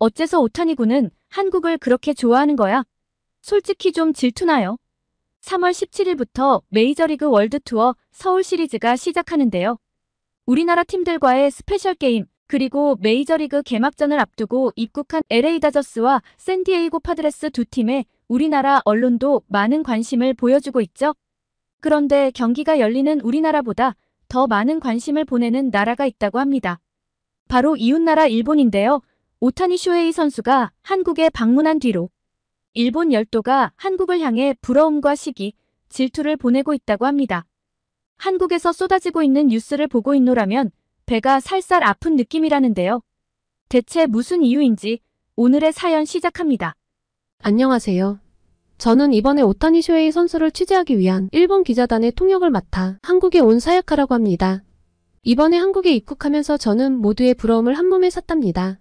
어째서 오타니군은 한국을 그렇게 좋아하는 거야? 솔직히 좀 질투나요? 3월 17일부터 메이저리그 월드투어 서울 시리즈가 시작하는데요. 우리나라 팀들과의 스페셜 게임, 그리고 메이저리그 개막전을 앞두고 입국한 LA 다저스와 샌디에이고 파드레스 두 팀에 우리나라 언론도 많은 관심을 보여주고 있죠. 그런데 경기가 열리는 우리나라보다 더 많은 관심을 보내는 나라가 있다고 합니다. 바로 이웃나라 일본인데요. 오타니 쇼헤이 선수가 한국에 방문한 뒤로 일본 열도가 한국을 향해 부러움과 시기, 질투를 보내고 있다고 합니다. 한국에서 쏟아지고 있는 뉴스를 보고 있노라면 배가 살살 아픈 느낌이라는데요. 대체 무슨 이유인지 오늘의 사연 시작합니다. 안녕하세요. 저는 이번에 오타니 쇼헤이 선수를 취재하기 위한 일본 기자단의 통역을 맡아 한국에 온 사야카라고 합니다. 이번에 한국에 입국하면서 저는 모두의 부러움을 한몸에 샀답니다.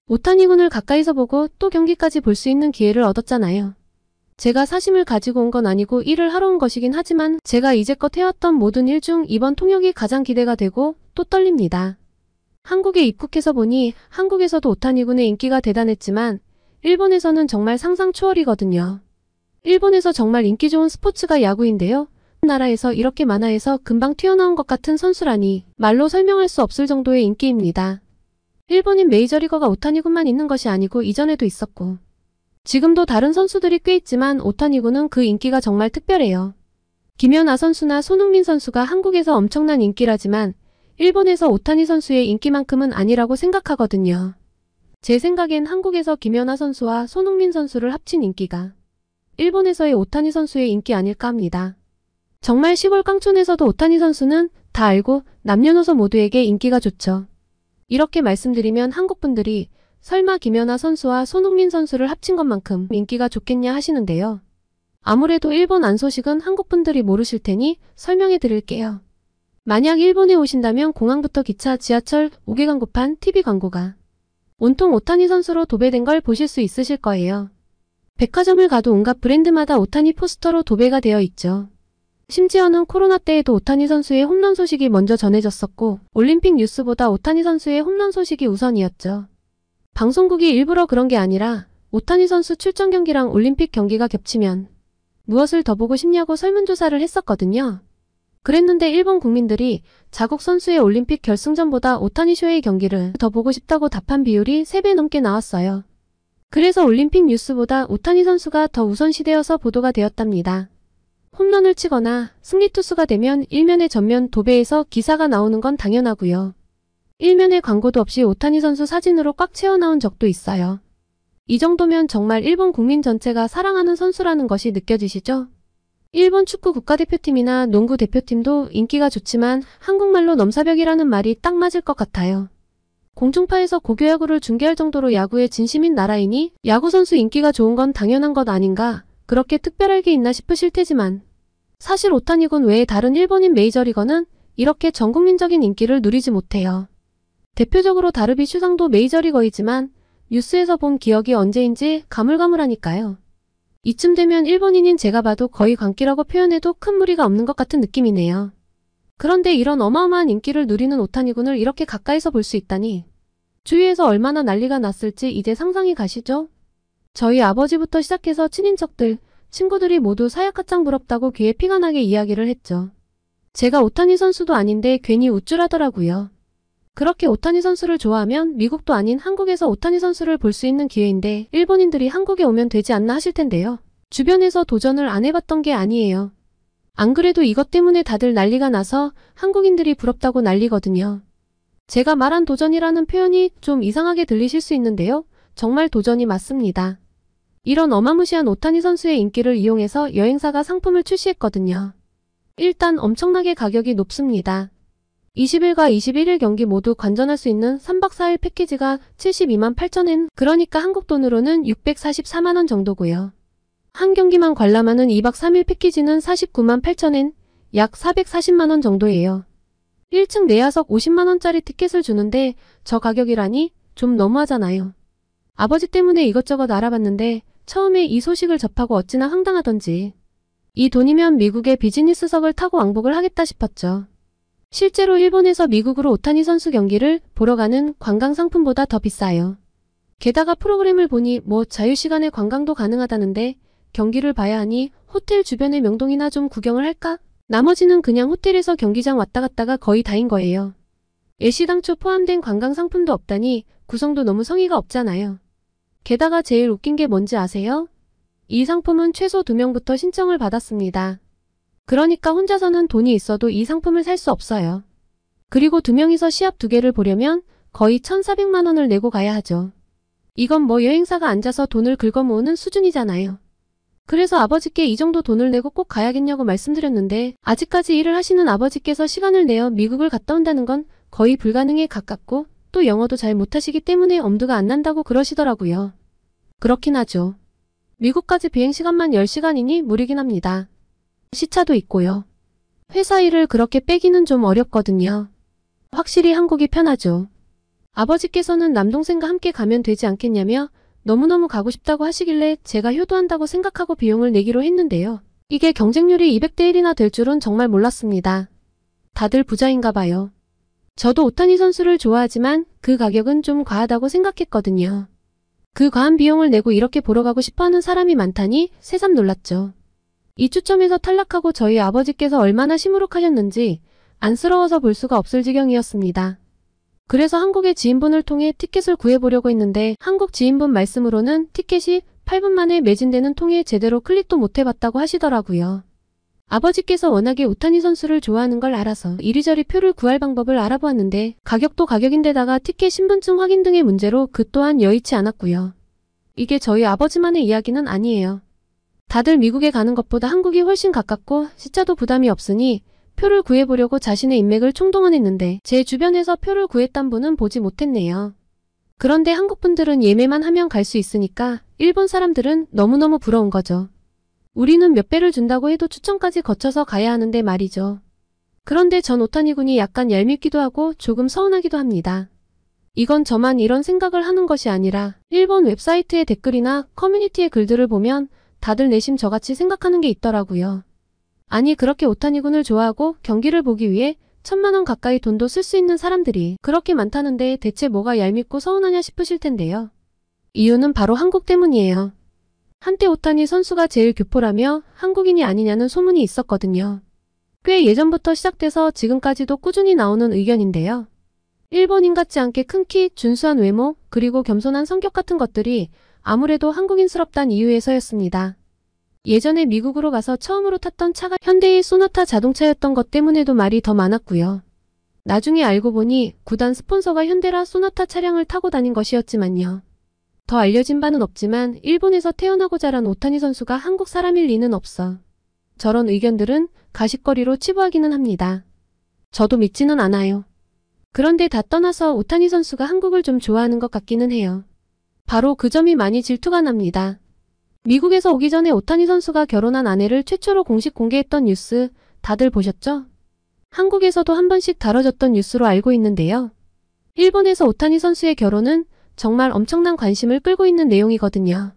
오타니군을 가까이서 보고 또 경기까지 볼 수 있는 기회를 얻었잖아요. 제가 사심을 가지고 온 건 아니고 일을 하러 온 것이긴 하지만 제가 이제껏 해왔던 모든 일 중 이번 통역이 가장 기대가 되고 또 떨립니다. 한국에 입국해서 보니 한국에서도 오타니군의 인기가 대단했지만 일본에서는 정말 상상 초월이거든요. 일본에서 정말 인기 좋은 스포츠가 야구인데요. 나라에서 이렇게 만화에서 금방 튀어나온 것 같은 선수라니 말로 설명할 수 없을 정도의 인기입니다. 일본인 메이저리거가 오타니군만 있는 것이 아니고 이전에도 있었고 지금도 다른 선수들이 꽤 있지만 오타니군은 그 인기가 정말 특별해요. 김연아 선수나 손흥민 선수가 한국에서 엄청난 인기라지만 일본에서 오타니 선수의 인기만큼은 아니라고 생각하거든요. 제 생각엔 한국에서 김연아 선수와 손흥민 선수를 합친 인기가 일본에서의 오타니 선수의 인기 아닐까 합니다. 정말 시골 깡촌에서도 오타니 선수는 다 알고 남녀노소 모두에게 인기가 좋죠. 이렇게 말씀드리면 한국분들이 설마 김연아 선수와 손흥민 선수를 합친 것만큼 인기가 좋겠냐 하시는데요. 아무래도 일본 안 소식은 한국분들이 모르실 테니 설명해 드릴게요. 만약 일본에 오신다면 공항부터 기차, 지하철, 5개 광고판, TV 광고가 온통 오타니 선수로 도배된 걸 보실 수 있으실 거예요. 백화점을 가도 온갖 브랜드마다 오타니 포스터로 도배가 되어 있죠. 심지어는 코로나 때에도 오타니 선수의 홈런 소식이 먼저 전해졌었고 올림픽 뉴스보다 오타니 선수의 홈런 소식이 우선이었죠. 방송국이 일부러 그런 게 아니라 오타니 선수 출전 경기랑 올림픽 경기가 겹치면 무엇을 더 보고 싶냐고 설문조사를 했었거든요. 그랬는데 일본 국민들이 자국 선수의 올림픽 결승전보다 오타니 쇼헤이 경기를 더 보고 싶다고 답한 비율이 3배 넘게 나왔어요. 그래서 올림픽 뉴스보다 오타니 선수가 더 우선시되어서 보도가 되었답니다. 홈런을 치거나 승리 투수가 되면 일면에 전면 도배해서 기사가 나오는 건 당연하고요. 일면에 광고도 없이 오타니 선수 사진으로 꽉 채워 나온 적도 있어요. 이 정도면 정말 일본 국민 전체가 사랑하는 선수라는 것이 느껴지시죠? 일본 축구 국가대표팀이나 농구 대표팀도 인기가 좋지만 한국말로 넘사벽이라는 말이 딱 맞을 것 같아요. 공중파에서 고교야구를 중계할 정도로 야구에 진심인 나라이니 야구 선수 인기가 좋은 건 당연한 것 아닌가, 그렇게 특별할 게 있나 싶으실 테지만 사실 오타니군 외에 다른 일본인 메이저리거는 이렇게 전국민적인 인기를 누리지 못해요. 대표적으로 다르비슈상도 메이저리거이지만 뉴스에서 본 기억이 언제인지 가물가물하니까요. 이쯤 되면 일본인인 제가 봐도 거의 광기라고 표현해도 큰 무리가 없는 것 같은 느낌이네요. 그런데 이런 어마어마한 인기를 누리는 오타니군을 이렇게 가까이서 볼 수 있다니 주위에서 얼마나 난리가 났을지 이제 상상이 가시죠? 저희 아버지부터 시작해서 친인척들, 친구들이 모두 사야카짱 부럽다고 귀에 피가 나게 이야기를 했죠. 제가 오타니 선수도 아닌데 괜히 우쭐하더라고요. 그렇게 오타니 선수를 좋아하면 미국도 아닌 한국에서 오타니 선수를 볼 수 있는 기회인데 일본인들이 한국에 오면 되지 않나 하실 텐데요. 주변에서 도전을 안 해봤던 게 아니에요. 안 그래도 이것 때문에 다들 난리가 나서 한국인들이 부럽다고 난리거든요. 제가 말한 도전이라는 표현이 좀 이상하게 들리실 수 있는데요. 정말 도전이 맞습니다. 이런 어마무시한 오타니 선수의 인기를 이용해서 여행사가 상품을 출시했거든요. 일단 엄청나게 가격이 높습니다. 20일과 21일 경기 모두 관전할 수 있는 3박 4일 패키지가 72만 8천엔, 그러니까 한국 돈으로는 644만원 정도고요. 한 경기만 관람하는 2박 3일 패키지는 49만 8천엔, 약 440만원 정도예요. 1층 내야석 50만원짜리 티켓을 주는데 저 가격이라니 좀 너무하잖아요. 아버지 때문에 이것저것 알아봤는데 처음에 이 소식을 접하고 어찌나 황당하던지 이 돈이면 미국의 비즈니스석을 타고 왕복을 하겠다 싶었죠. 실제로 일본에서 미국으로 오타니 선수 경기를 보러 가는 관광 상품보다 더 비싸요. 게다가 프로그램을 보니 뭐 자유시간에 관광도 가능하다는데 경기를 봐야 하니 호텔 주변의 명동이나 좀 구경을 할까? 나머지는 그냥 호텔에서 경기장 왔다 갔다가 거의 다인 거예요. 예시당초 포함된 관광 상품도 없다니 구성도 너무 성의가 없잖아요. 게다가 제일 웃긴 게 뭔지 아세요? 이 상품은 최소 2명부터 신청을 받았습니다. 그러니까 혼자서는 돈이 있어도 이 상품을 살 수 없어요. 그리고 2명이서 시합 2개를 보려면 거의 1,400만 원을 내고 가야 하죠. 이건 뭐 여행사가 앉아서 돈을 긁어모으는 수준이잖아요. 그래서 아버지께 이 정도 돈을 내고 꼭 가야겠냐고 말씀드렸는데 아직까지 일을 하시는 아버지께서 시간을 내어 미국을 갔다 온다는 건 거의 불가능에 가깝고 또 영어도 잘 못하시기 때문에 엄두가 안 난다고 그러시더라고요. 그렇긴 하죠. 미국까지 비행시간만 10시간이니 무리긴 합니다. 시차도 있고요. 회사 일을 그렇게 빼기는 좀 어렵거든요. 확실히 한국이 편하죠. 아버지께서는 남동생과 함께 가면 되지 않겠냐며 너무너무 가고 싶다고 하시길래 제가 효도한다고 생각하고 비용을 내기로 했는데요. 이게 경쟁률이 200대 1이나 될 줄은 정말 몰랐습니다. 다들 부자인가 봐요. 저도 오타니 선수를 좋아하지만 그 가격은 좀 과하다고 생각했거든요. 그 과한 비용을 내고 이렇게 보러 가고 싶어하는 사람이 많다니 새삼 놀랐죠. 이 추첨에서 탈락하고 저희 아버지께서 얼마나 시무룩하셨는지 안쓰러워서 볼 수가 없을 지경이었습니다. 그래서 한국의 지인분을 통해 티켓을 구해보려고 했는데 한국 지인분 말씀으로는 티켓이 8분 만에 매진되는 통에 제대로 클릭도 못 해봤다고 하시더라고요. 아버지께서 워낙에 오타니 선수를 좋아하는 걸 알아서 이리저리 표를 구할 방법을 알아보았는데 가격도 가격인데다가 티켓 신분증 확인 등의 문제로 그 또한 여의치 않았고요. 이게 저희 아버지만의 이야기는 아니에요. 다들 미국에 가는 것보다 한국이 훨씬 가깝고 시차도 부담이 없으니 표를 구해보려고 자신의 인맥을 총동원했는데 제 주변에서 표를 구했던 분은 보지 못했네요. 그런데 한국 분들은 예매만 하면 갈 수 있으니까 일본 사람들은 너무너무 부러운 거죠. 우리는 몇 배를 준다고 해도 추첨까지 거쳐서 가야 하는데 말이죠. 그런데 전 오타니군이 약간 얄밉기도 하고 조금 서운하기도 합니다. 이건 저만 이런 생각을 하는 것이 아니라 일본 웹사이트의 댓글이나 커뮤니티의 글들을 보면 다들 내심 저같이 생각하는 게 있더라고요. 아니 그렇게 오타니군을 좋아하고 경기를 보기 위해 1,000만 원 가까이 돈도 쓸 수 있는 사람들이 그렇게 많다는데 대체 뭐가 얄밉고 서운하냐 싶으실 텐데요. 이유는 바로 한국 때문이에요. 한때 오타니 선수가 제일 교포라며 한국인이 아니냐는 소문이 있었거든요. 꽤 예전부터 시작돼서 지금까지도 꾸준히 나오는 의견인데요. 일본인 같지 않게 큰 키, 준수한 외모, 그리고 겸손한 성격 같은 것들이 아무래도 한국인스럽단 이유에서였습니다. 예전에 미국으로 가서 처음으로 탔던 차가 현대의 소나타 자동차였던 것 때문에도 말이 더 많았고요. 나중에 알고 보니 구단 스폰서가 현대라 소나타 차량을 타고 다닌 것이었지만요. 더 알려진 바는 없지만 일본에서 태어나고 자란 오타니 선수가 한국 사람일 리는 없어. 저런 의견들은 가십거리로 치부하기는 합니다. 저도 믿지는 않아요. 그런데 다 떠나서 오타니 선수가 한국을 좀 좋아하는 것 같기는 해요. 바로 그 점이 많이 질투가 납니다. 미국에서 오기 전에 오타니 선수가 결혼한 아내를 최초로 공식 공개했던 뉴스 다들 보셨죠? 한국에서도 한 번씩 다뤄졌던 뉴스로 알고 있는데요. 일본에서 오타니 선수의 결혼은 정말 엄청난 관심을 끌고 있는 내용이거든요.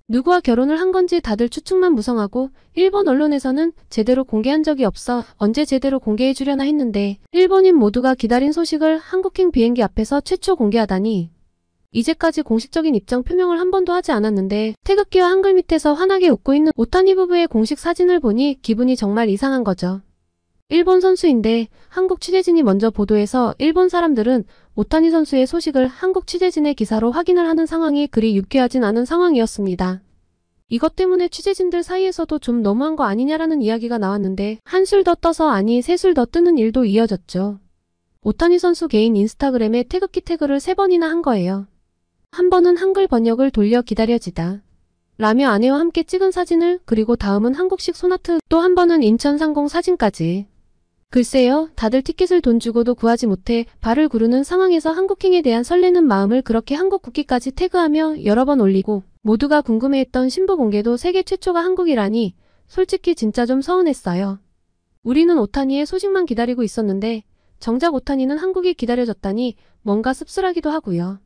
누구와 결혼을 한 건지 다들 추측만 무성하고 일본 언론에서는 제대로 공개한 적이 없어 언제 제대로 공개해 주려나 했는데 일본인 모두가 기다린 소식을 한국행 비행기 앞에서 최초 공개하다니 이제까지 공식적인 입장 표명을 한 번도 하지 않았는데 태극기와 한글 밑에서 환하게 웃고 있는 오타니 부부의 공식 사진을 보니 기분이 정말 이상한 거죠. 일본 선수인데 한국 취재진이 먼저 보도해서 일본 사람들은 오타니 선수의 소식을 한국 취재진의 기사로 확인을 하는 상황이 그리 유쾌하진 않은 상황이었습니다. 이것 때문에 취재진들 사이에서도 좀 너무한 거 아니냐라는 이야기가 나왔는데 한술 더 떠서 아니 세술 더 뜨는 일도 이어졌죠. 오타니 선수 개인 인스타그램에 태극기 태그를 3번이나 한 거예요. 한 번은 한글 번역을 돌려 기다려지다 라며 아내와 함께 찍은 사진을 그리고 다음은 한국식 소나트 또 한 번은 인천 상공 사진까지. 글쎄요, 다들 티켓을 돈 주고도 구하지 못해 발을 구르는 상황에서 한국행에 대한 설레는 마음을 그렇게 한국 국기까지 태그하며 여러 번 올리고 모두가 궁금해했던 신부 공개도 세계 최초가 한국이라니 솔직히 진짜 좀 서운했어요. 우리는 오타니의 소식만 기다리고 있었는데 정작 오타니는 한국이 기다려졌다니 뭔가 씁쓸하기도 하고요.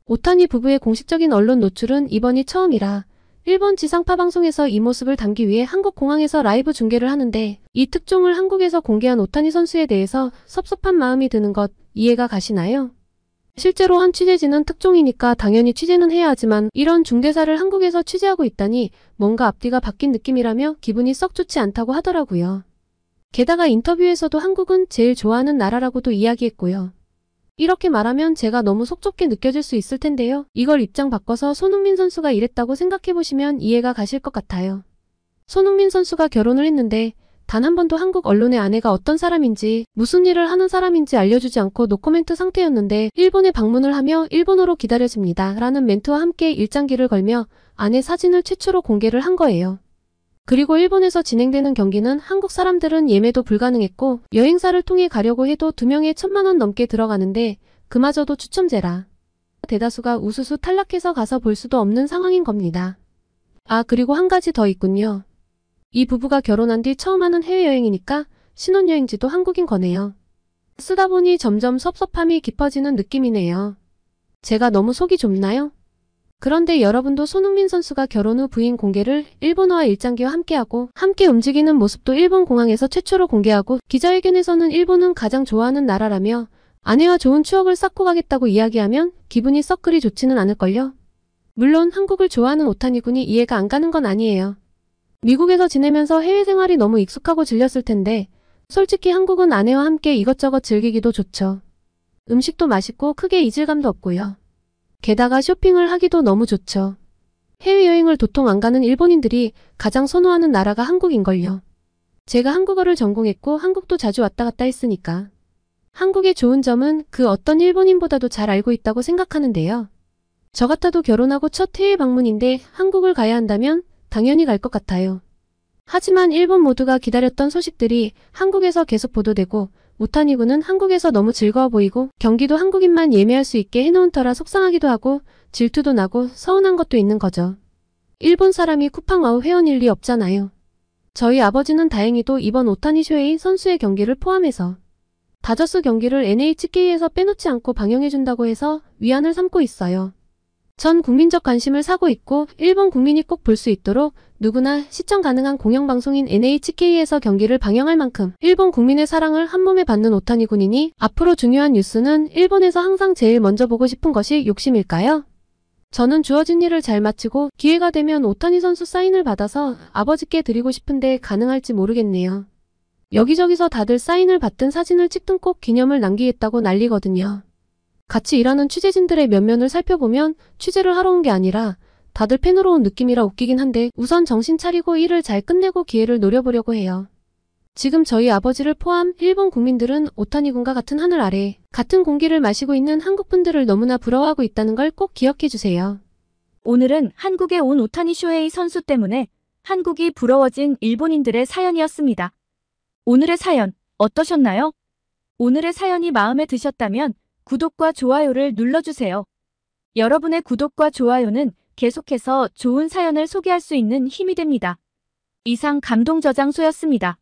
오타니 부부의 공식적인 언론 노출은 이번이 처음이라 일본 지상파 방송에서 이 모습을 담기 위해 한국 공항에서 라이브 중계를 하는데 이 특종을 한국에서 공개한 오타니 선수에 대해서 섭섭한 마음이 드는 것 이해가 가시나요? 실제로 한 취재진은 특종이니까 당연히 취재는 해야 하지만 이런 중대사를 한국에서 취재하고 있다니 뭔가 앞뒤가 바뀐 느낌이라며 기분이 썩 좋지 않다고 하더라고요. 게다가 인터뷰에서도 한국은 제일 좋아하는 나라라고도 이야기했고요. 이렇게 말하면 제가 너무 속 좁게 느껴질 수 있을 텐데요. 이걸 입장 바꿔서 손흥민 선수가 이랬다고 생각해보시면 이해가 가실 것 같아요. 손흥민 선수가 결혼을 했는데 단 한 번도 한국 언론의 아내가 어떤 사람인지 무슨 일을 하는 사람인지 알려주지 않고 노코멘트 상태였는데 일본에 방문을 하며 일본어로 기다려집니다 라는 멘트와 함께 일장기를 걸며 아내 사진을 최초로 공개를 한 거예요. 그리고 일본에서 진행되는 경기는 한국 사람들은 예매도 불가능했고 여행사를 통해 가려고 해도 2명에 1,000만 원 넘게 들어가는데 그마저도 추첨제라. 대다수가 우수수 탈락해서 가서 볼 수도 없는 상황인 겁니다. 아, 그리고 한 가지 더 있군요. 이 부부가 결혼한 뒤 처음 하는 해외여행이니까 신혼여행지도 한국인 거네요. 쓰다 보니 점점 섭섭함이 깊어지는 느낌이네요. 제가 너무 속이 좁나요? 그런데 여러분도 손흥민 선수가 결혼 후 부인 공개를 일본어와 일장기와 함께하고 함께 움직이는 모습도 일본 공항에서 최초로 공개하고 기자회견에서는 일본은 가장 좋아하는 나라라며 아내와 좋은 추억을 쌓고 가겠다고 이야기하면 기분이 썩 그리 좋지는 않을걸요? 물론 한국을 좋아하는 오타니 군이 이해가 안 가는 건 아니에요. 미국에서 지내면서 해외 생활이 너무 익숙하고 질렸을 텐데 솔직히 한국은 아내와 함께 이것저것 즐기기도 좋죠. 음식도 맛있고 크게 이질감도 없고요. 게다가 쇼핑을 하기도 너무 좋죠. 해외여행을 도통 안 가는 일본인들이 가장 선호하는 나라가 한국인걸요. 제가 한국어를 전공했고 한국도 자주 왔다 갔다 했으니까. 한국의 좋은 점은 그 어떤 일본인보다도 잘 알고 있다고 생각하는데요. 저 같아도 결혼하고 첫 해외 방문인데 한국을 가야 한다면 당연히 갈 것 같아요. 하지만 일본 모두가 기다렸던 소식들이 한국에서 계속 보도되고 오타니군은 한국에서 너무 즐거워 보이고 경기도 한국인만 예매할 수 있게 해놓은 터라 속상하기도 하고 질투도 나고 서운한 것도 있는 거죠. 일본 사람이 쿠팡와우 회원일 리 없잖아요. 저희 아버지는 다행히도 이번 오타니 쇼헤이 선수의 경기를 포함해서 다저스 경기를 NHK에서 빼놓지 않고 방영해준다고 해서 위안을 삼고 있어요. 전 국민적 관심을 사고 있고 일본 국민이 꼭 볼 수 있도록 누구나 시청 가능한 공영방송인 NHK에서 경기를 방영할 만큼 일본 국민의 사랑을 한몸에 받는 오타니 군이니 앞으로 중요한 뉴스는 일본에서 항상 제일 먼저 보고 싶은 것이 욕심일까요? 저는 주어진 일을 잘 마치고 기회가 되면 오타니 선수 사인을 받아서 아버지께 드리고 싶은데 가능할지 모르겠네요. 여기저기서 다들 사인을 받든 사진을 찍든 꼭 기념을 남기겠다고 난리거든요. 같이 일하는 취재진들의 면면을 살펴보면 취재를 하러 온 게 아니라 다들 팬으로 온 느낌이라 웃기긴 한데 우선 정신 차리고 일을 잘 끝내고 기회를 노려보려고 해요. 지금 저희 아버지를 포함 일본 국민들은 오타니 군과 같은 하늘 아래 같은 공기를 마시고 있는 한국 분들을 너무나 부러워하고 있다는 걸 꼭 기억해 주세요. 오늘은 한국에 온 오타니 쇼헤이 선수 때문에 한국이 부러워진 일본인들의 사연이었습니다. 오늘의 사연 어떠셨나요? 오늘의 사연이 마음에 드셨다면 구독과 좋아요를 눌러주세요. 여러분의 구독과 좋아요는 계속해서 좋은 사연을 소개할 수 있는 힘이 됩니다. 이상 감동저장소였습니다.